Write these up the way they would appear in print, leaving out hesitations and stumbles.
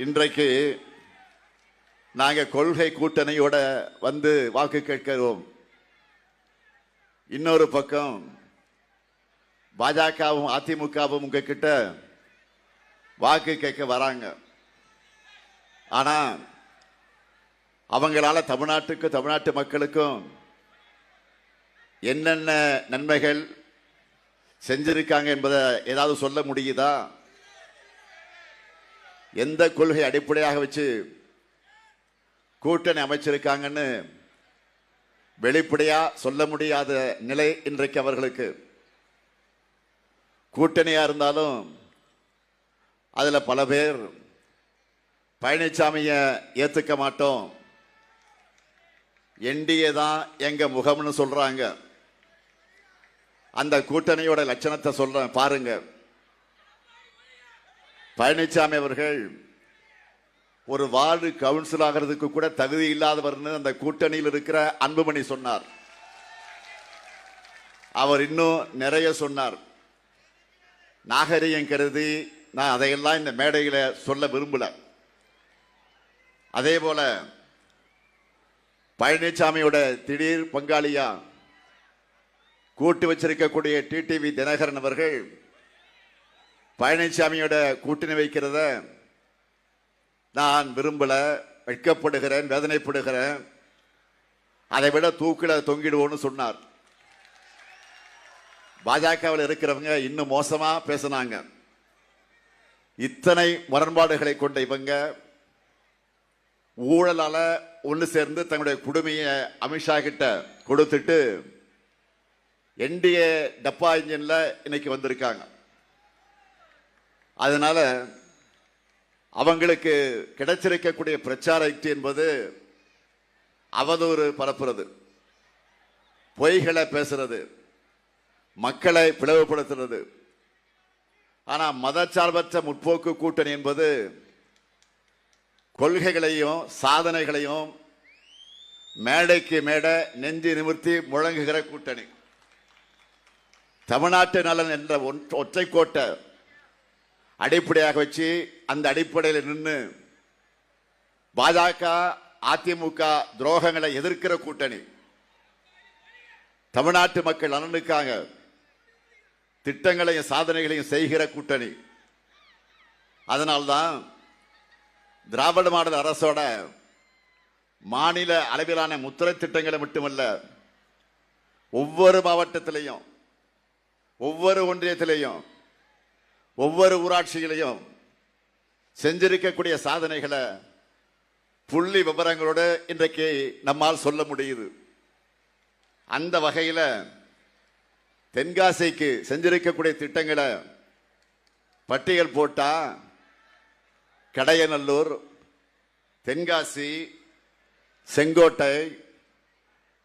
இன்றைக்கு நாங்கள் கொள்கை கூட்டணியோட வந்து வாக்கு கேட்கிறோம். இன்னொரு பக்கம் பாஜகவும் அதிமுகவும் உங்ககிட்ட வாக்கு கேட்க வராங்க. ஆனா அவங்களால தமிழ்நாட்டு மக்களுக்கும் என்னென்ன நன்மைகள் செஞ்சிருக்காங்க என்பதை ஏதாவது சொல்ல முடியுதா? எந்த கொள்கை அடிப்படையாக வச்சு கூட்டணி அமைச்சிருக்காங்கன்னு வெளிப்படையா சொல்ல முடியாத நிலை இன்றைக்கு அவர்களுக்கு. கூட்டணியா இருந்தாலும் அதுல பல பேர் பழனிசாமியை ஏத்துக்க மாட்டோம், என்டிஏ தான் எங்க முகம்னு சொல்றாங்க. அந்த கூட்டணியோட லட்சணத்தை சொல்றேன் பாருங்க. பழனிசாமி அவர்கள் ஒரு வார்டு கவுன்சில் ஆகிறதுக்கு கூட தகுதி இல்லாதவர்னு அந்த கூட்டணியில் இருக்கிற அன்புமணி சொன்னார். அவர் இன்னும் நிறைய சொன்னார். நாகரிகம் கருதி நான் அதையெல்லாம் இந்த மேடையில சொல்ல விரும்பல. அதே போல பழனிசாமியோட திடீர் பங்காளியா கூட்டு வச்சிருக்கக்கூடிய டிடிவி தினகரன் அவர்கள் பழனிசாமியோட கூட்டணி வைக்கிறத நான் விரும்பல, வெட்கப்படுகிறேன், வேதனைப்படுகிறேன், அதை விட தூக்கில தொங்கிடுவோன்னு சொன்னார். பாஜகவில் இருக்கிறவங்க இன்னும் மோசமா பேசினாங்க. இத்தனை முரண்பாடுகளை கொண்ட இவங்க ஊழலால ஒன்று சேர்ந்து தங்களுடைய குடுமையை அமித்ஷா கிட்ட கொடுத்துட்டு என்டிஏ டப்பா இன்ஜின்ல இன்னைக்கு வந்திருக்காங்க. அதனால அவங்களுக்கு கிடைச்சிருக்கக்கூடிய பிரச்சார யுக்தி என்பது அவதூறு பரப்புறது, பொய்களை பேசுறது, மக்களை பிளவுபடுத்துறது. ஆனா மதச்சார்பற்ற முற்போக்கு கூட்டணி என்பது கொள்கைகளையும் சாதனைகளையும் மேடைக்கு மேடை நெஞ்சு நிமிர்த்தி முழங்குகிற கூட்டணி. தமிழ்நாட்டு நலன் என்ற ஒற்றை கோட்டை அடிப்படையாக வச்சு அந்த அடிப்படையில் நின்று பாஜக அதிமுக துரோகங்களை எதிர்க்கிற கூட்டணி. தமிழ்நாட்டு மக்கள் நலனுக்காக திட்டங்களையும் சாதனைகளையும் செய்கிற கூட்டணி. அதனால்தான் திராவிட மாடல் அரசோட மாநில அளவிலான முத்திரை திட்டங்களை மட்டுமல்ல, ஒவ்வொரு மாவட்டத்திலையும், ஒவ்வொரு ஒன்றியத்திலையும், ஒவ்வொரு ஊராட்சியிலையும் செஞ்சிருக்கக்கூடிய சாதனைகளை புள்ளி விவரங்களோடு இன்றைக்கு நம்மால் சொல்ல முடியுது. அந்த வகையில் தென்காசிக்கு செஞ்சிருக்கக்கூடிய திட்டங்களை பட்டியல் போட்டா கடையநல்லூர், தென்காசி, செங்கோட்டை,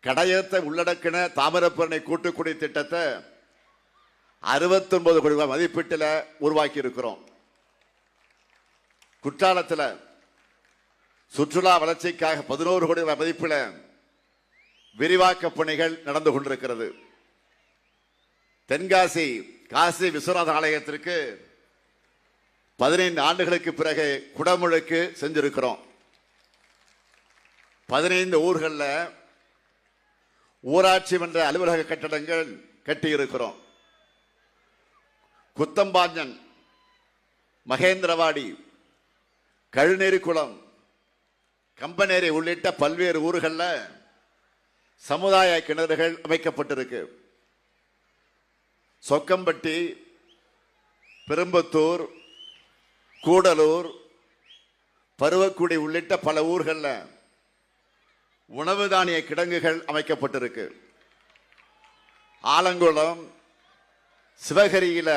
கடையத்தை உள்ளடக்கின தாமிரபரணி கூட்டுக்குடி திட்டத்தை 69 கோடி ரூபாய் மதிப்பீட்டில் உருவாக்கி இருக்கிறோம். குற்றாலத்தில் சுற்றுலா வளர்ச்சிக்காக 11 கோடி ரூபாய் மதிப்பில் விரிவாக்க பணிகள் நடந்து கொண்டிருக்கிறது. தென்காசி காசி விஸ்வநாத ஆலயத்திற்கு 15 ஆண்டுகளுக்கு பிறகு குடமுழுக்கு செஞ்சிருக்கிறோம். 15 ஊர்களில் ஊராட்சி மன்ற அலுவலக கட்டடங்கள் கட்டியிருக்கிறோம். குத்தம்பாஞ்சன், மகேந்திரவாடி, கழுநேரிக்குளம், கம்பனேரி உள்ளிட்ட பல்வேறு ஊர்களில் சமுதாய கிணறுகள் அமைக்கப்பட்டிருக்கு. சொக்கம்பட்டி, பெரும்பத்தூர், கூடலூர், பருவக்குடி உள்ளிட்ட பல ஊர்களில் உணவு தானிய கிடங்குகள் அமைக்கப்பட்டிருக்கு. ஆலங்குளம், சிவகரியில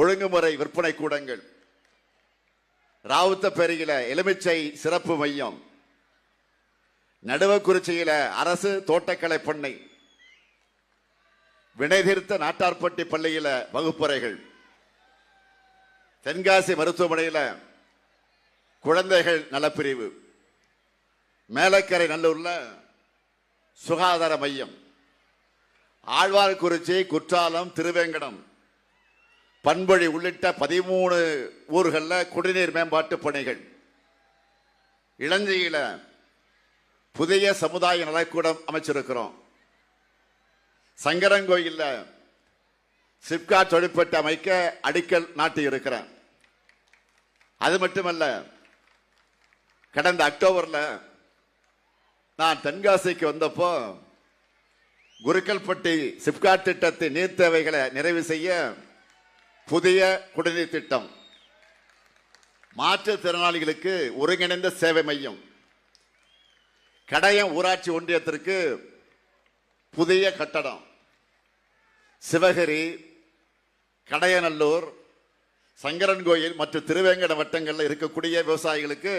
ஒழுங்குமுறை விற்பனை கூடங்கள், ராவுத்தப்பேரியில எலுமிச்சை சிறப்பு மையம், நடுவக்குறிச்சியில அரசு தோட்டக்கலை பண்ணை, வினைதீர்த்த நாட்டார்பட்டி பள்ளியில வகுப்பறைகள், தென்காசி மருத்துவமனையில குழந்தைகள் நலப்பிரிவு, மேலக்கரை நல்லூர்ல சுகாதார மையம், ஆழ்வார்குறிச்சி, குற்றாலம், திருவேங்கடம், பண்பொழி உள்ளிட்ட 13 ஊர்களில் குடிநீர் மேம்பாட்டு பணிகள், இளஞ்சியில புதிய சமுதாய நலக்கூடம் அமைச்சிருக்கிறோம். சங்கரன்கோயில்ல சிப்காட் தொழிற்பட்டு அமைக்க அடிக்கல் நாட்டி இருக்கிறேன். அது மட்டுமல்ல, கடந்த அக்டோபர்ல நான் தென்காசிக்கு வந்தப்போ குருக்கல்பட்டி சிப்காட் திட்டத்தின் நீர் தேவைகளை நிறைவு செய்ய புதிய குடிநீர் திட்டம், மாற்றுத்திறனாளிகளுக்கு ஒருங்கிணைந்த சேவை மையம், கடையம் ஊராட்சி ஒன்றியத்திற்கு புதிய கட்டடம், சிவகிரி, கடையநல்லூர், சங்கரன்கோயில் மற்றும் திருவேங்கட வட்டங்களில் இருக்கக்கூடிய விவசாயிகளுக்கு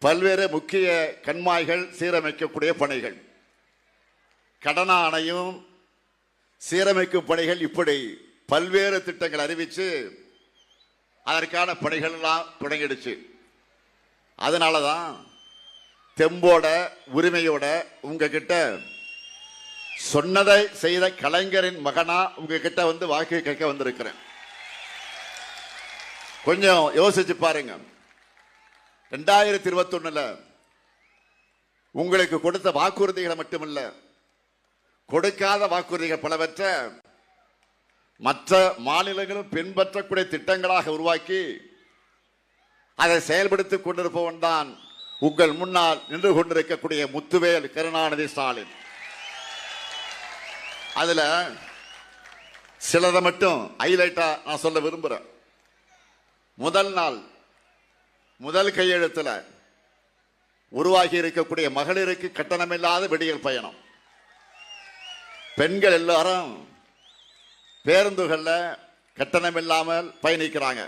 பல்வேறு முக்கிய கண்மாய்கள் சீரமைக்கக்கூடிய பணிகள், கடனா அணையும் சீரமைக்கும் பணிகள், இப்படி பல்வேறு திட்டங்கள் அறிவிச்சு அதற்கான பணிகள் எல்லாம் தொடங்கிடுச்சு. அதனாலதான் தெம்போட உரிமையோட உங்ககிட்ட சொன்னதை செய்த கலைஞரின் மகனா உங்ககிட்ட வந்து வாக்கு கேட்க வந்திருக்கிறேன். கொஞ்சம் யோசிச்சு பாருங்க. 2021 உங்களுக்கு கொடுத்த வாக்குறுதிகளை மட்டுமல்ல, கொடுக்காத வாக்குறுதிகள் பலவற்றை மற்ற மாநிலங்களும் பின்பற்றக்கூடிய திட்டங்களாக உருவாக்கி அதை செயல்படுத்திக் கொண்டிருப்பவன் தான் உங்கள் முன்னால் நின்று கொண்டிருக்கக்கூடிய முத்துவேல் கருணாநிதி ஸ்டாலின். அதுல சிலதை மட்டும் ஹைலைட்டா நான் சொல்ல விரும்புறேன். முதல் நாள் முதல் கையெழுத்துல உருவாகி இருக்கக்கூடிய மகளிருக்கு கட்டணமில்லாத விடியல் பயணம். பெண்கள் எல்லாரும் பேருந்துகள்ல கட்டணம் இல்லாமல் பயணிக்கிறாங்க.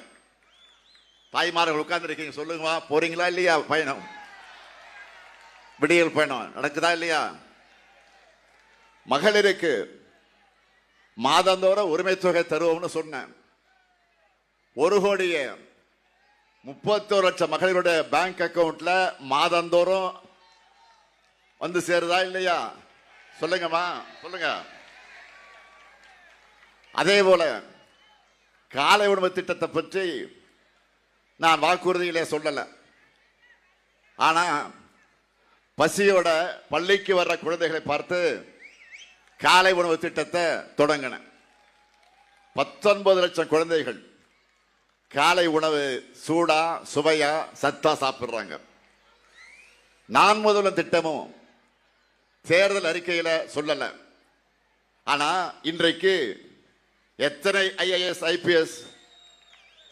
தாய்மார்கள் உட்கார்ந்து இருக்கீங்க, சொல்லுங்க, போறீங்களா இல்லையா? பயணம், விடியல் பயணம் நடக்குதா இல்லையா? மகளிருக்கு மாதந்தோறும் உரிமை தொகை தருவோம்னு சொன்னேன். 1,31,00,000 மகளிருடைய பேங்க் அக்கவுண்ட்ல மாதந்தோறும் வந்து சேருதா இல்லையா? சொல்லுங்கம்மா, சொல்லுங்க. அதே போல காலை உணவு திட்டத்தை பற்றி நான் வாக்குறுதியிலே சொல்லல. ஆனா பசியோட பள்ளிக்கு வர்ற குழந்தைகளை பார்த்து காலை உணவு திட்டத்தை தொடங்கின. 19 லட்சம் குழந்தைகள் காலை உணவு சூடா சுவையா சத்தா சாப்பிடுறாங்க. நான் முதல்வன் திட்டமும் தேர்தல் அறிக்கையில சொல்லல. ஆனா இன்றைக்கு எத்தனை IAS IPS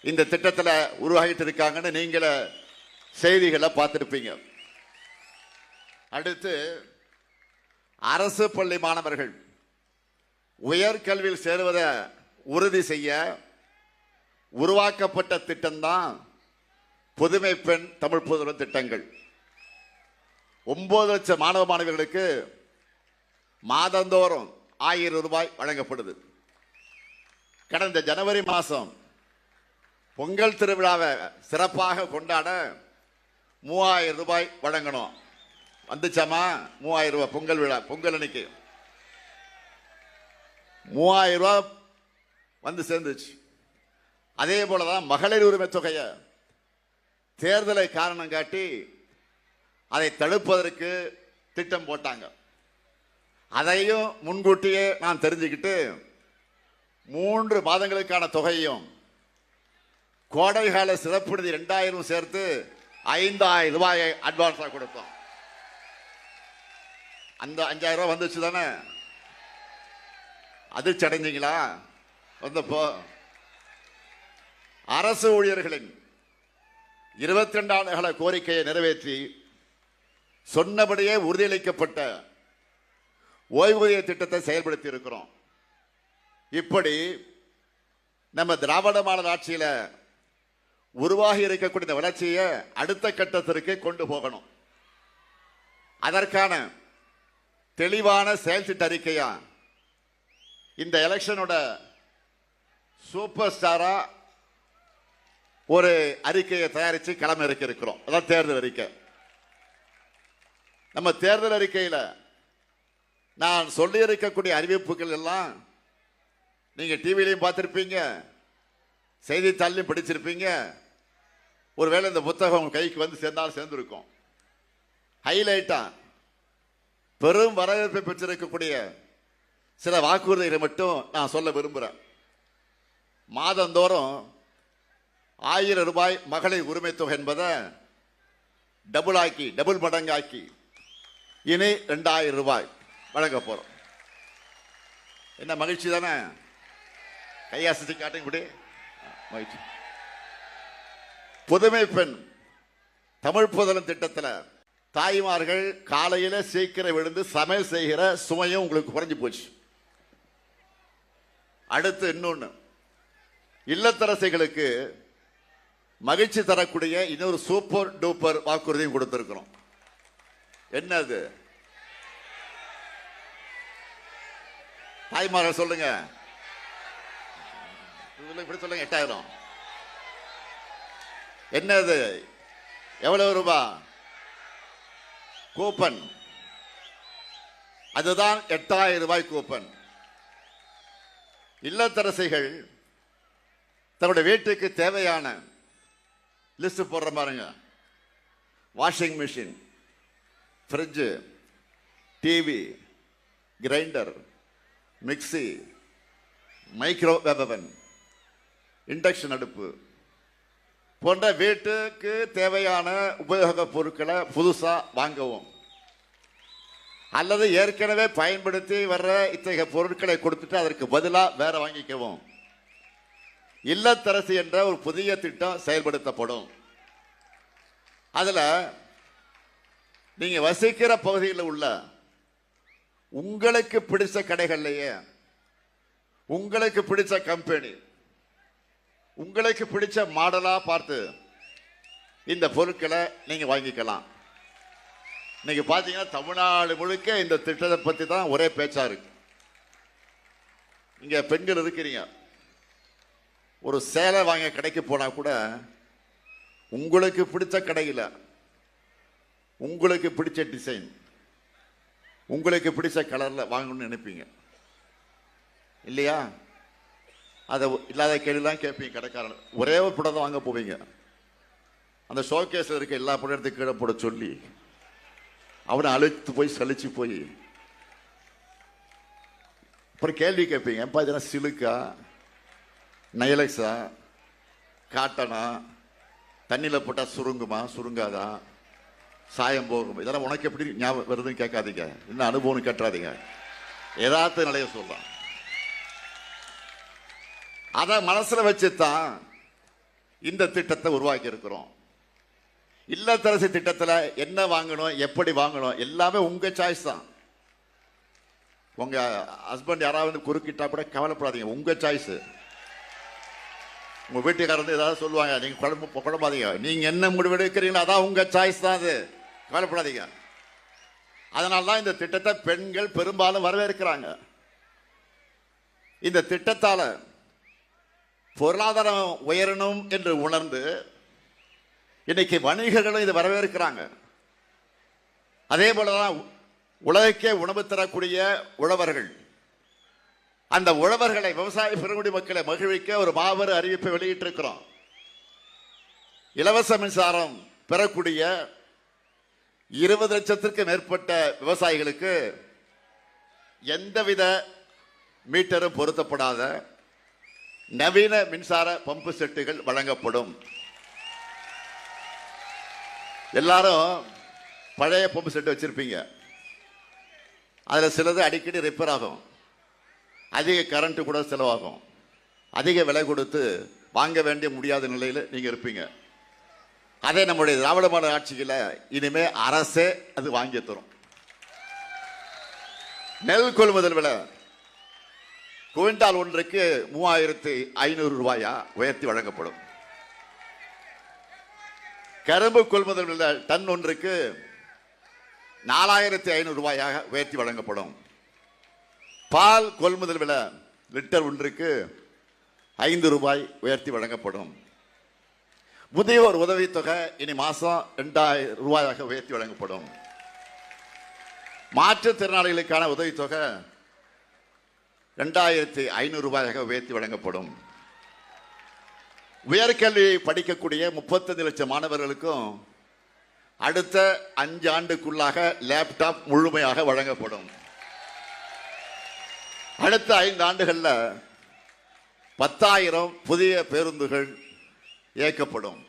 இந்த திட்டத்தில் உருவாகிட்டு இருக்காங்கன்னு நீங்கள செய்திகளை பார்த்திருப்பீங்க. அடுத்து அரசு பள்ளி மாணவர்கள் உயர்கல்வியில் சேருவதை உறுதி செய்ய உருவாக்கப்பட்ட திட்டம்தான் புதுமை பெண் தமிழ் புதல்வன் திட்டங்கள். 9 லட்சம் மாணவ மாணவிகளுக்கு மாதந்தோறும் 1000 ரூபாய் வழங்கப்படுது. கடந்த ஜனவரி மாதம் பொங்கல் திருவிழாவை சிறப்பாக கொண்டாட 3000 ரூபாய் வழங்கணும். வந்துச்சாமா? 3000 ரூபாய் பொங்கல் விழா, பொங்கல் அன்னைக்கு 3000 ரூபாய் வந்து சேர்ந்துச்சு. அதே போலதான் மகளிர் உரிமை தொகையை தேர்தலை காரணம் காட்டி அதை தடுப்பதற்கு திட்டம் போட்டாங்க. அதையும் முன்கூட்டியே நான் தெரிஞ்சுக்கிட்டு 3 மாதங்களுக்கான தொகையும் கோடைகால சிறப்பு நிதி 2000 சேர்த்து 5000 ரூபாயை அட்வான்ஸா கொடுத்தோம். அந்த 5000 ரூபாய் வந்துச்சு தானே? அதிர்ச்சி அடைஞ்சீங்களா? வந்தப்போ அரசு ஊழியர்களின் 22 ஆண்டுகள கோரிக்கையை நிறைவேற்றி சொன்னபடியே உறுதியளிக்கப்பட்ட ஓய்வூதிய திட்டத்தை செயல்படுத்தி இருக்கிறோம். இப்படி நம்ம திராவிட மாடல் ஆட்சியில உருவாகி இருக்கக்கூடிய வளர்ச்சியை அடுத்த கட்டத்திற்கு கொண்டு போகணும். அதற்கான தெளிவான செயல் திட்ட அறிக்கையா இந்த எலெக்ஷனோட சூப்பர் ஸ்டாரா ஒரு அறிக்கையை தயாரித்து களம் இறக்கி இருக்கிறோம். அதான் தேர்தல் அறிக்கை. நம்ம தேர்தல் அறிக்கையில நான் சொல்லி இருக்கக்கூடிய அறிவிப்புகள் எல்லாம் நீங்க டிவிலையும் பார்த்திருப்பீங்க, செய்தித்தாளையும் படிச்சிருப்பீங்க. ஒருவேளை இந்த புத்தகம் உங்க கைக்கு வந்து சேர்ந்தாலும் சேர்ந்திருக்கும். ஹைலைட்டா பெரும் வரவேற்பை பெற்றிருக்கக்கூடிய சில வாக்குறுதிகளை மட்டும் நான் சொல்ல விரும்புகிறேன். மாதந்தோறும் 1000 ரூபாய் மகளிர் உரிமை தொகை என்பதை டபுள் மடங்காக்கி இனி 2000 ரூபாய் வழங்க போறோம். என்ன மகிழ்ச்சி தானே? கையாசி காட்டுங்க இப்படி மகிழ்ச்சி. புதுமை பெண் தமிழ் புதலும் திட்டத்தில் தாய்மார்கள் காலையில சீக்கிரம் விழுந்து சமையல் செய்கிற சுமையும் உங்களுக்கு குறைஞ்சு போச்சு. அடுத்து இன்னொன்னு, இல்லத்தரசிகளுக்கு மகிழ்ச்சி தரக்கூடிய இன்னொரு சூப்பர் டூப்பர் வாக்குறுதியும் கொடுத்திருக்கிறோம். என்னது? தாய்மார்கள் சொல்லுங்க, இப்படி சொல்லுங்க. 8000. என்னது? எவ்வளவு ரூபாய் கூப்பன்? அதுதான் 8000 ரூபாய் கூப்பன். இல்லத்தரசிகள் தன்னுடைய வீட்டுக்கு தேவையான லிஸ்ட் போடுற பாருங்க. Washing machine, fridge, TV, grinder, mixie, microwave அவன், இண்டக்ஷன் அடுப்பு போன்ற வீட்டுக்கு தேவையான உபயோக பொருட்களை புதுசா வாங்கவும் அல்லது ஏற்கனவே பயன்படுத்தி வர்ற இத்தகைய பொருட்களை கொடுத்துட்டு அதற்கு பதிலாக வேற வாங்கிக்கவும் இல்லத்தரசி என்ற ஒரு புதிய திட்டம் செயல்படுத்தப்படும். அதுல நீங்க வசிக்கிற பகுதியில் உள்ள உங்களுக்கு பிடிச்ச கடைகள்லயே உங்களுக்கு பிடிச்ச கம்பெனி உங்களுக்கு பிடிச்ச மாடலா பார்த்து இந்த பொருட்களை நீங்க வாங்கிக்கலாம். நீங்க பாத்தீங்கன்னா தமிழ்நாடு முழுக்க இந்த திட்டத்தை பத்தி தான் ஒரே பேச்சா இருக்கு. இங்க பெண்கள் இருக்கிறீங்க, ஒரு சேலை வாங்க கடைக்கு போனா கூட உங்களுக்கு பிடிச்ச கடையில் உங்களுக்கு பிடிச்ச டிசைன் உங்களுக்கு பிடிச்ச கலர்ல வாங்கணும்னு நினைப்பீங்க இல்லையா? அதை இல்லாத கேள்விலாம் கேட்பீங்க. கடைக்காரன் ஒரே ஒரு படம் தான் வாங்க போவீங்க. அந்த ஷோகேஸ்ல இருக்க எல்லா படத்தையும் கீழே போட சொல்லி அவனை அழுத்து போய் சலிச்சு போய் அப்புறம் கேள்வி கேட்பீங்க. பார்த்தீங்கன்னா சிலுக்கா, நைலக்ஸா, காட்டனா, தண்ணியில் போட்டால் சுருங்குமா சுருங்காதா, சாயம் போகும், இதெல்லாம் உனக்கு எப்படி ஞாபகம் வருதுன்னு கேட்காதீங்க. இன்னும் அனுபவம்னு கேட்டுறாதீங்க. ஏதாவது நிலைய சொல்லலாம். அதை மனசுல வச்சுதான் இந்த திட்டத்தை உருவாக்கி இருக்கிறோம். இல்லத்தரசி திட்டத்தில் என்ன வாங்கணும், எப்படி வாங்கணும் எல்லாமே உங்க சாய்ஸ் தான். உங்க ஹஸ்பண்ட் யாராவது குறுக்கிட்டா கூட கவலைப்படாதீங்க, உங்க சாய்ஸ். உங்க வீட்டுக்காரர் ஏதாவது சொல்லுவாங்க, நீங்க குழம்பாதீங்க. நீங்க என்ன முடிவெடுக்கிறீங்களோ அதான் உங்க சாய்ஸ் தான், அது கவலைப்படாதீங்க. அதனால்தான் இந்த திட்டத்தை பெண்கள் பெரும்பாலும் வரவேற்கிறாங்க. இந்த திட்டத்தால பொருளாதாரம் உயரணும் என்று உணர்ந்து இன்னைக்கு வணிகர்களும் இதை வரவேற்கிறாங்க. அதே போலதான் உலகக்கே உணவு தரக்கூடிய உழவர்கள், அந்த உழவர்களை, விவசாய பெருங்குடி மக்களை மகிழ்விக்க ஒரு மாபெரும் அறிவிப்பை வெளியிட்டிருக்கிறோம். இலவச மின்சாரம் பெறக்கூடிய 20 லட்சத்திற்கு மேற்பட்ட விவசாயிகளுக்கு எந்தவித மீட்டரும் பொருத்தப்படாத நவீன மின்சார பம்பு செட்டுகள் வழங்கப்படும். எல்லாரும் பழைய பம்பு செட்டு வச்சிருப்பீங்க. அதுல சிலது அடிக்கடி ரிப்பேர் ஆகும், அதிக கரண்ட் கூட செலவாகும், அதிக விலை கொடுத்து வாங்க வேண்டிய முடியாத நிலையில் நீங்க இருப்பீங்க. அதே நம்முடைய திராவிட மாடல் ஆட்சியில் இனிமே அரசே அது வாங்கி தரும். நெல் கொள்முதல் விலை குவிண்டால் ஒன்றுக்கு 3500 ரூபாயா உயர்த்தி வழங்கப்படும். கரும்பு கொள்முதல் விலை டன் ஒன்றுக்கு 4500 ரூபாயாக உயர்த்தி வழங்கப்படும். பால் கொள்முதல் விலை லிட்டர் ஒன்றுக்கு 5 ரூபாய் உயர்த்தி வழங்கப்படும். முதியோர் உதவித்தொகை இனி மாசம் 2000 ரூபாயாக உயர்த்தி வழங்கப்படும். மாற்றுத்திறனாளிகளுக்கான உதவித்தொகை 2500 ரூபாயாக உயர்த்தி வழங்கப்படும். உயர்கல்வி படிக்கக்கூடிய 35 லட்சம் மாணவர்களுக்கும் அடுத்த 5 ஆண்டுக்குள்ளாக லேப்டாப் முழுமையாக வழங்கப்படும். அடுத்த 5 ஆண்டுகளில் 10,000 புதிய பேருந்துகள் இயக்கப்படும்.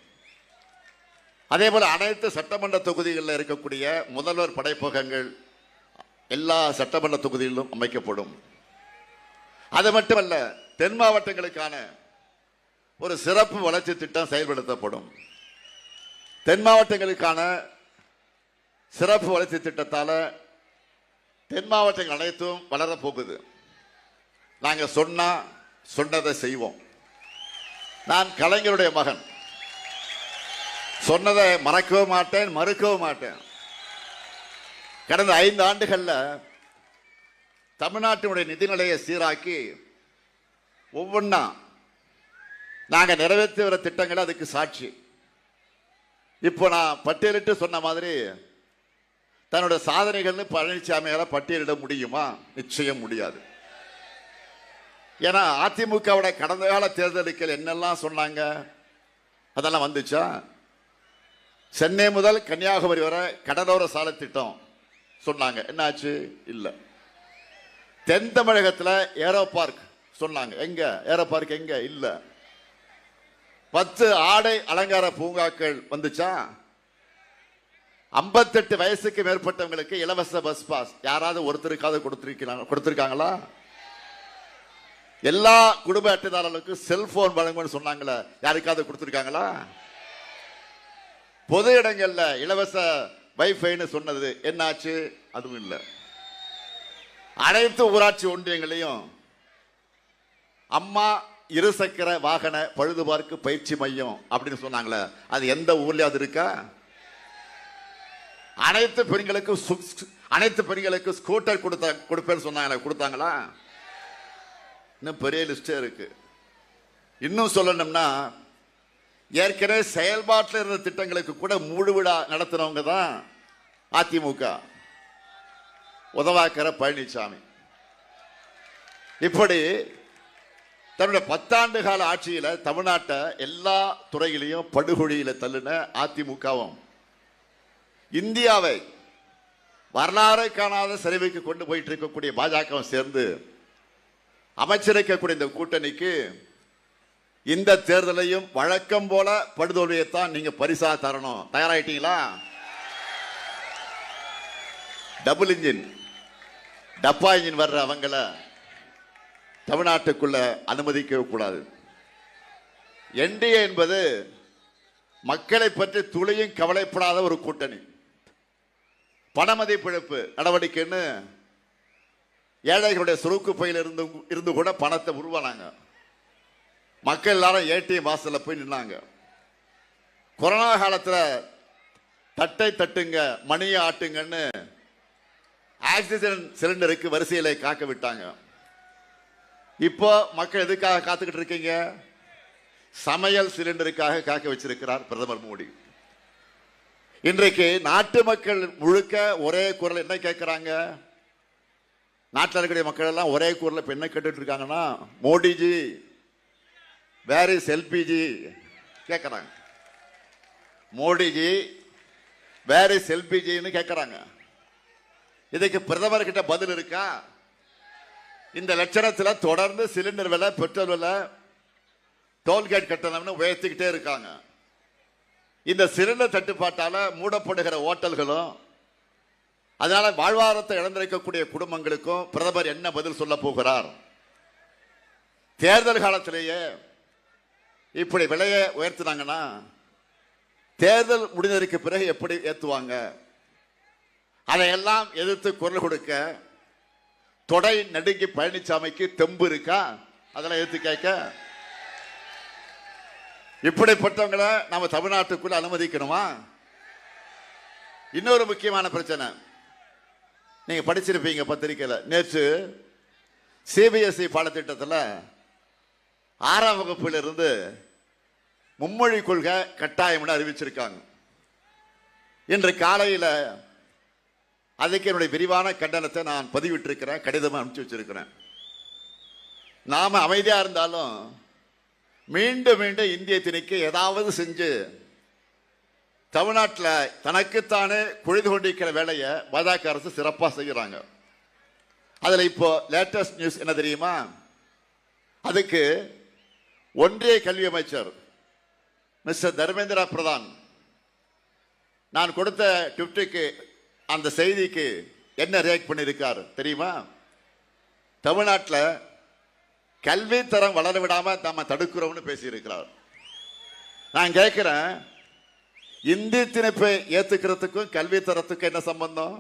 அதே போல அனைத்து சட்டமன்ற தொகுதிகளில் இருக்கக்கூடிய முதல்வர் படைப்பகங்கள் எல்லா சட்டமன்ற தொகுதிகளிலும் அமைக்கப்படும். அது மட்டுமல்ல, தென் மாவட்டங்களுக்கான ஒரு சிறப்பு வளர்ச்சி திட்டம் செயல்படுத்தப்படும். தென் மாவட்டங்களுக்கான சிறப்பு வளர்ச்சி திட்டத்தால் தென் மாவட்டங்கள் அனைத்தும் வளரப்போகுது. நாங்கள் சொன்னதை செய்வோம். நான் கலைஞருடைய மகன், சொன்னதை மறக்கவும் மாட்டேன், மறுக்கவும் மாட்டேன். கடந்த 5 ஆண்டுகளில் தமிழ்நாட்டினுடைய நிதிநிலையை சீராக்கி ஒவ்வொன்றா நாங்கள் நிறைவேற்றி வர திட்டங்கள் அதுக்கு சாட்சி. இப்போ நான் பட்டியலிட்டு சொன்ன மாதிரி தன்னுடைய சாதனைகள்னு பழனிசாமியால பட்டியலிட முடியுமா? நிச்சயம் முடியாது. ஏன்னா அதிமுகவோட கடந்த கால தேர்தலுக்கு என்னெல்லாம் சொன்னாங்க அதெல்லாம் வந்துச்சா? சென்னை முதல் கன்னியாகுமரி வரை கடலோர சாலை திட்டம் சொன்னாங்க, என்னாச்சு? இல்லை. தென் தமிழகத்தில் ஏரோ பார்க் சொன்னாங்க, எங்க ஏரோ பார்க் எங்க? இல்லை. 10 ஆடை அலங்கார பூங்காக்கள் வந்துச்சா? 58 வயசுக்கு மேற்பட்டவங்களுக்கு இலவச பஸ் பாஸ் யாராவது ஒருத்தருக்காவது கொடுத்திருக்காங்களா? எல்லா குடும்ப அட்டைதாரர்களுக்கும் செல்போன் வழங்கும்னு சொன்னாங்களே, யாருக்காவது கொடுத்திருக்காங்களா? பொது இடங்கள்ல இலவச வைஃபைன்னு சொன்னது என்னாச்சு? அதுவும் இல்லை. அனைத்து ஊராட்சி ஒன்றியங்களையும் அம்மா இருசக்கர வாகன பழுதுபார்க்கு பயிற்சி மையம் அப்படின்னு சொன்னாங்களே, அது எந்த ஊர்லயாவது இருக்கா? அனைத்து பெண்களுக்கு ஸ்கூட்டர் கொடுப்பேன்னு சொன்னாங்களே, கொடுத்தாங்களா? இன்னும் பெரிய லிஸ்டே இருக்கு. இன்னும் சொல்லணும்னா ஏற்கனவே செயல்பாட்டில் இருந்த திட்டங்களுக்கு கூட மூடு விழா நடத்தினவங்க தான் அதிமுக, உதவாக்கர பழனிசாமி. இப்படி தன்னுடைய 10 ஆண்டு கால ஆட்சியில தமிழ்நாட்டை எல்லா துறையிலையும் படுகொழியில தள்ளின அதிமுகவும் இந்தியாவை வரலாறு காணாத சரிவுக்கு கொண்டு போயிட்டு இருக்கக்கூடிய பாஜகவும் சேர்ந்து அமைச்சரிக்கக்கூடிய இந்த கூட்டணிக்கு இந்த தேர்தலையும் வழக்கம் போல படுதோல்வியைத்தான் நீங்க பரிசா தரணும். தயாராயிட்டீங்களா? டபுள் இன்ஜின் டப்பா இன்ஜின் வர்ற அவங்கள தமிழ்நாட்டுக்குள்ள அனுமதிக்க கூடாது. என்டிஏ என்பது மக்களை பற்றி துளியும் கவலைப்படாத ஒரு கூட்டணி. பணமதிப்பிழப்பு நடவடிக்கைன்னு ஏழைகளுடைய சுருக்கு பையில் இருந்து கூட பணத்தை உருவானாங்க. மக்கள் எல்லாரும் ஏடிஎம் வாசல்ல போய் நின்னாங்க. கொரோனா காலத்தில் தட்டை தட்டுங்க, மணியை ஆட்டுங்கன்னு ஆக்சிஜன் சிலிண்டருக்கு வரிசையில காக்க விட்டாங்க. இப்போ மக்கள் எதுக்காக காத்துக்கிட்டு இருக்கீங்க? சமையல் சிலிண்டருக்காக காக்க வச்சிருக்கிறார் பிரதமர் மோடி. இன்றைக்கு நாட்டு மக்கள் முழுக்க ஒரே குரல் என்ன கேட்கிறாங்க? நாட்டில் இருக்கக்கூடிய மக்கள் எல்லாம் ஒரே குரல் இப்ப என்ன கேட்டுட்டு இருக்காங்கன்னா, மோடிஜி வேர் இஸ் எல்பிஜி கேட்கிறாங்க. மோடிஜி வேர் இஸ் எல்பிஜின்னு கேட்கிறாங்க. இதுக்கு பிரதமர் கிட்ட பதில் இருக்கா? இந்த லட்சணத்தில் தொடர்ந்து சிலிண்டர் விலை, பெட்ரோல் விலை, டோல்கேட் கட்டணம்னு உயர்த்திக்கிட்டே இருக்காங்க. இந்த சிலிண்டர் தட்டுப்பாட்டால மூடப்படுகிற ஓட்டல்களும் அதனால வாழ்வாதாரத்தை இழந்திருக்கக்கூடிய குடும்பங்களுக்கும் பிரதமர் என்ன பதில் சொல்ல போகிறார்? தேர்தல் காலத்திலேயே இப்படி விலையை உயர்த்தினாங்கன்னா தேர்தல் முடிந்ததற்கு பிறகு எப்படி ஏற்றுவாங்க? அதையெல்லாம் எதிர்த்து குரல் கொடுக்க தொடை நடுங்கி பழனிசாமிக்கு தெம்பு இருக்கா? அதெல்லாம் எடுத்து கேட்க இப்படிப்பட்டவங்களை நம்ம தமிழ்நாட்டுக்குள்ள அனுமதிக்கணுமா? இன்னொரு முக்கியமான பிரச்சனை, நீங்க படிச்சிருப்பீங்க பத்திரிகையில், நேற்று சிபிஎஸ்இ பாடத்திட்டத்தில் 6ஆம் வகுப்பிலிருந்து மும்மொழி கொள்கை கட்டாயம் அறிவிச்சிருக்காங்க. இன்று காலையில் அதுக்கு என்னுடைய விரிவான கண்டனத்தை நான் பதிவிட்டிருக்கிறேன், கடிதமாக அனுப்பிச்சு வச்சிருக்கிறேன். நாம அமைதியா இருந்தாலும் மீண்டும் மீண்டும் இந்திய திணிக்க ஏதாவது செஞ்சு தமிழ்நாட்டில் தனக்குத்தானே பொழுது கொண்டிருக்கிற வேலையை பாஜக அரசு சிறப்பாக செய்கிறாங்க. அதில் இப்போ லேட்டஸ்ட் நியூஸ் என்ன தெரியுமா? அதுக்கு ஒன்றிய கல்வி அமைச்சர் மிஸ்டர் தர்மேந்திர பிரதான் நான் கொடுத்த ட்விட்டுக்கு அந்த செய்திக்கு என்ன ரியாக்ட் பண்ணியிருக்கார் தெரியுமா? தமிழ்நாட்டில் கல்வி தரம் வளர விடாம நம்ம தடுக்கிறோம்னு பேசியிருக்கிறார். நான் கேட்கிறேன், இந்தி திணிப்பை ஏத்துக்கிறதுக்கும் கல்வி தரத்துக்கும் என்ன சம்பந்தம்?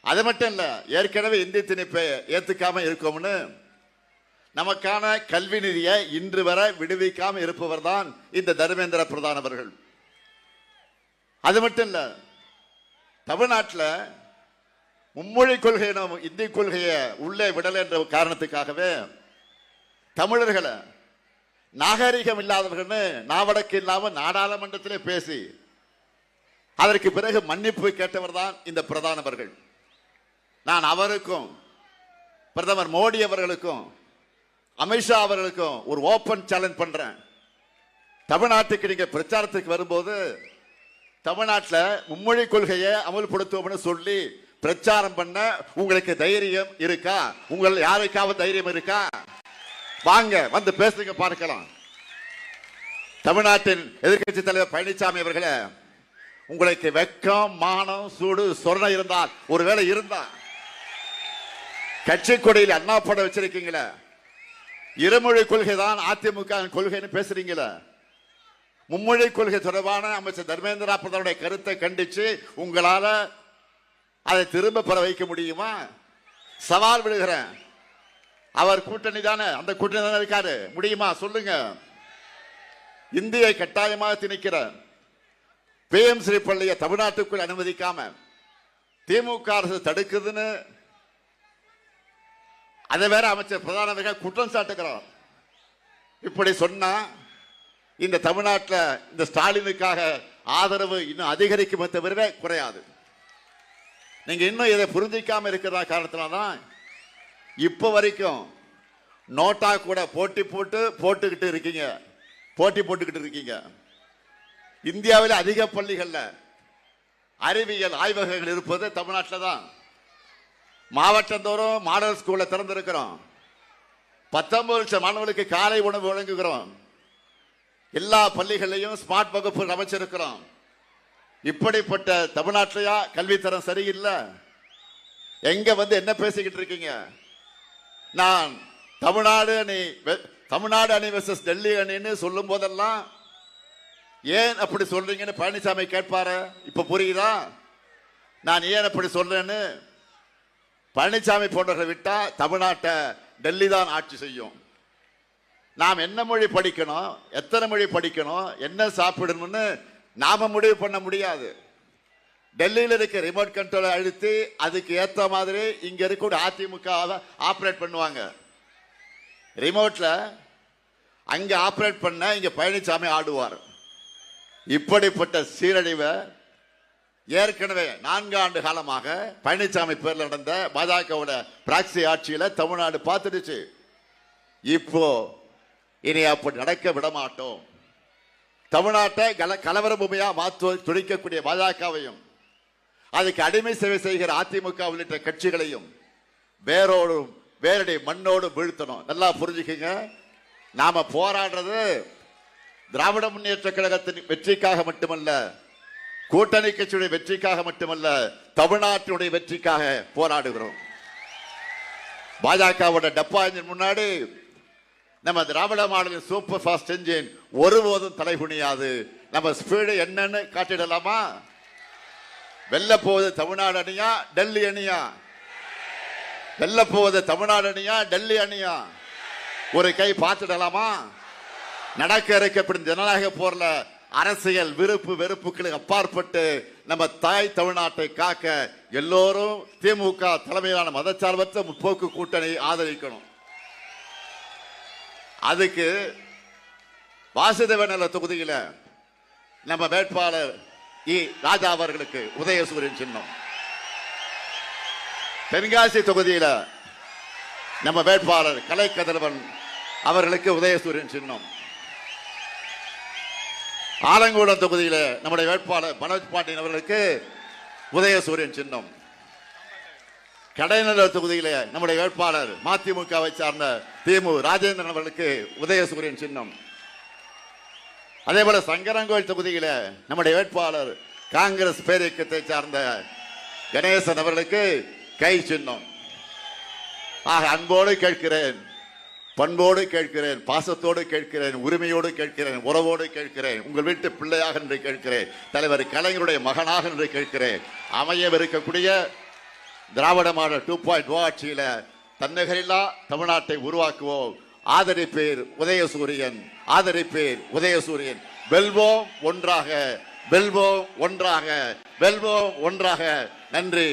அது மட்டும் இல்ல, ஏற்கனவே இந்தி திணிப்பை ஏத்துக்காம இருக்கோம்னு நமக்கான கல்வி நிதியை இன்று வரை விடுவிக்காம இருப்பவர் தான் இந்த தர்மேந்திர பிரதான் அவர்கள். அது மட்டும் இல்ல, தமிழ்நாட்டில் மும்மொழி கொள்கை இந்தி கொள்கையை உள்ளே விடல என்ற காரணத்துக்காகவே தமிழர்களை நாகரிகம் இல்லாதவர்கள் நாவடக்கு இல்லாமல் நாடாளுமன்றத்திலே பேசி அதற்கு பிறகு மன்னிப்பு கேட்டவர் தான் இந்த பிரதான் அவர்கள். நான் அவருக்கும் பிரதமர் மோடி அவர்களுக்கும் அமித்ஷா அவர்களுக்கும் ஒரு ஓபன் சேலஞ்ச் பண்றேன். தமிழ்நாட்டுக்கு நீங்க பிரச்சாரத்துக்கு வரும்போது தமிழ்நாட்டில் மும்மொழி கொள்கையை அமல்படுத்துவோம்னு சொல்லி பிரச்சாரம் பண்ண உங்களுக்கு தைரியம் இருக்கா? உங்கள் யாருக்காவது தைரியம் இருக்கா? வாங்க வந்து பேசுங்க பார்க்கலாம். தமிழ்நாட்டின் எதிர்க்கட்சி தலைவர் பழனிசாமி அவர்களே, உங்களுக்கு வெக்கம் மானம் சூடு சொரணை இருந்தால், ஒருவேளை இருந்தா கட்சி கொடியில் அண்ணா படம் வச்சிருக்கீங்களே, இருமொழி கொள்கை தான் அதிமுக கொள்கைன்னு பேசுறீங்களே, மும்மொழி கொள்கை தொடர்பான அமைச்சர் தர்மேந்திர பிரதானுடைய கருத்தை கண்டிச்சு உங்களால அதை திரும்ப பெற வைக்க முடியுமா? சவால் விடுகிறேன். அவர் கூட்டணி தானே, அந்த கூட்டணி தானே இருக்காரு, முடியுமா சொல்லுங்க? இந்தியை கட்டாயமாக திணிக்கிற PMC பள்ளியை தமிழ்நாட்டுக்குள் அனுமதிக்காம திமுக அரசு தடுக்குதுன்னு அதை வேற அமைச்சர் பிரதான குற்றம் சாட்டுகிறார். இப்படி சொன்னா இந்த தமிழ்நாட்டில் இந்த ஸ்டாலினுக்காக ஆதரவு இன்னும் அதிகரிக்குமே தவிர குறையாது. நீங்க இன்னும் இதை புரிஞ்சிக்காம இருக்கிற காரணத்தினால்தான் இப்ப வரைக்கும் நோட்டா கூட போட்டுக்கிட்டு இருக்கீங்க. இந்தியாவில் அதிக பள்ளிகள்ல அறிவியல் ஆய்வகங்கள் இருப்பது தமிழ்நாட்டில் தான். மாவட்டந்தோறும் மாடல் ஸ்கூல்ல திறந்திருக்கிறோம். 19 லட்சம் மாணவர்களுக்கு காலை உணவு வழங்குகிறோம். எல்லா பள்ளிகளையும் ஸ்மார்ட் வகுப்பு அமைச்சிருக்கிறோம். இப்படிப்பட்ட தமிழ்நாட்டிலையா கல்வித்தரம் சரியில்லை? எங்க வந்து என்ன பேசிக்கிட்டு இருக்கீங்க? நான் தமிழ்நாடு அணி வெர்சஸ் டெல்லி அணின்னு சொல்லும் போதெல்லாம் ஏன் அப்படி சொல்றீங்கன்னு பழனிசாமி கேட்பாரு. இப்ப புரியுதா நான் ஏன் அப்படி சொல்றேன்னு? பழனிசாமி போன்றவர்களை விட்டா தமிழ்நாட்டை டெல்லி தான் ஆட்சி செய்யும். நாம் என்ன மொழி படிக்கணும், எத்தனை மொழி படிக்கணும், என்ன சாப்பிடணும்னு நாம முடிவு பண்ண முடியாது. டெல்லியில் இருக்க ரிமோட் கண்ட்ரோலை அழுத்தி அதுக்கு ஏற்ற மாதிரி இங்க இருக்க அதிமுக ஆபரேட் பண்ணுவாங்க. ரிமோட்ல அங்க ஆபரேட் பண்ண இங்க பழனிசாமி ஆடுவார். இப்படிப்பட்ட சீரழிவை ஏற்கனவே 4 ஆண்டு காலமாக பழனிசாமி பேர்ல நடந்த பாஜகவோட பிராக்சி ஆட்சியில தமிழ்நாடு பார்த்துடுச்சு. இப்போ இனி அப்படி நடக்க விட மாட்டோம். தமிழ்நாட்டை கலவர பூமியா மாற்ற துடிக்கக்கூடிய பாஜகவையும் அதுக்கு அடிமை சேவை செய்கிற அதிமுக உள்ளிட்ட கட்சிகளையும் வேரடி மண்ணோடு வீழ்த்தணும். நல்லா புரிஞ்சுக்கங்க, நாம போராடுறது திராவிட முன்னேற்ற கழகத்தின் வெற்றிக்காக மட்டுமல்ல, கூட்டணி கட்சியுடைய வெற்றிக்காக மட்டுமல்ல, தமிழ்நாட்டினுடைய வெற்றிக்காக போராடுகிறோம். பாஜகவோட டப்பா இன்ஜின் முன்னாடி நம்ம திராவிட மாடலின் சூப்பர் ஃபாஸ்ட் என்ஜின் ஒருபோதும் தலைகுனியாது. நம்ம ஸ்பீடு என்னன்னு காட்டிடலாமா? வெல்ல போவது தமிழ்நாடு அணியா டெல்லி அணியா? வெல்ல போவது தமிழ்நாடு அணியா டெல்லி அணியா? ஒரு கை பார்த்துடலாமா? நடக்க இருக்கப்படும் ஜனநாயக போர்ல அரசியல் விருப்பு வெறுப்புகளுக்கு அப்பாற்பட்டு நம்ம தாய் தமிழ்நாட்டை காக்க எல்லோரும் திமுக தலைமையிலான மதச்சார்பற்ற முற்போக்கு கூட்டணி ஆதரிக்கணும். அதுக்கு வாசுதேவநல தொகுதியில நம்ம வேட்பாளர் ராஜா அவர்களுக்கு உதயசூரியன் சின்னம், தென்காசி தொகுதியில நம்ம வேட்பாளர் கலைக்கதிரவன் அவர்களுக்கு உதயசூரியன் சின்னம். ஆலங்கூடம் தொகுதியில நம்முடைய வேட்பாளர் மனோஜ் பாண்டியன் அவர்களுக்கு உதயசூரியன் சின்னம். கடைநல்லூர் தொகுதியில நம்முடைய வேட்பாளர் மதிமுகவை சார்ந்த திமு ராஜேந்திரன் அவர்களுக்கு உதயசூரியன் சின்னம். அதே போல சங்கரங்கோயில் தொகுதியில நம்முடைய வேட்பாளர் காங்கிரஸ் பேரியக்கத்தை சார்ந்த கணேசன் அவர்களுக்கு கை சின்னம். ஆக அன்போடு கேட்கிறேன், பண்போடு கேட்கிறேன், பாசத்தோடு கேட்கிறேன், உரிமையோடு கேட்கிறேன், உறவோடு கேட்கிறேன், உங்கள் வீட்டு பிள்ளையாக என்று கேட்கிறேன், தலைவர் கலைஞருடைய மகனாக என்று கேட்கிறேன். அமையவிருக்கக்கூடிய திராவிட மாடல் 2.0 ஆட்சியில தன்னகரில்லா தமிழ்நாட்டை உருவாக்குவோம். ஆதரிப்பேர் உதயசூரியன், ஆதரிப்பேர் உதயசூரியன். வெல்வோம் ஒன்றாக, வெல்வோம் ஒன்றாக, வெல்வோம் ஒன்றாக. நன்றி.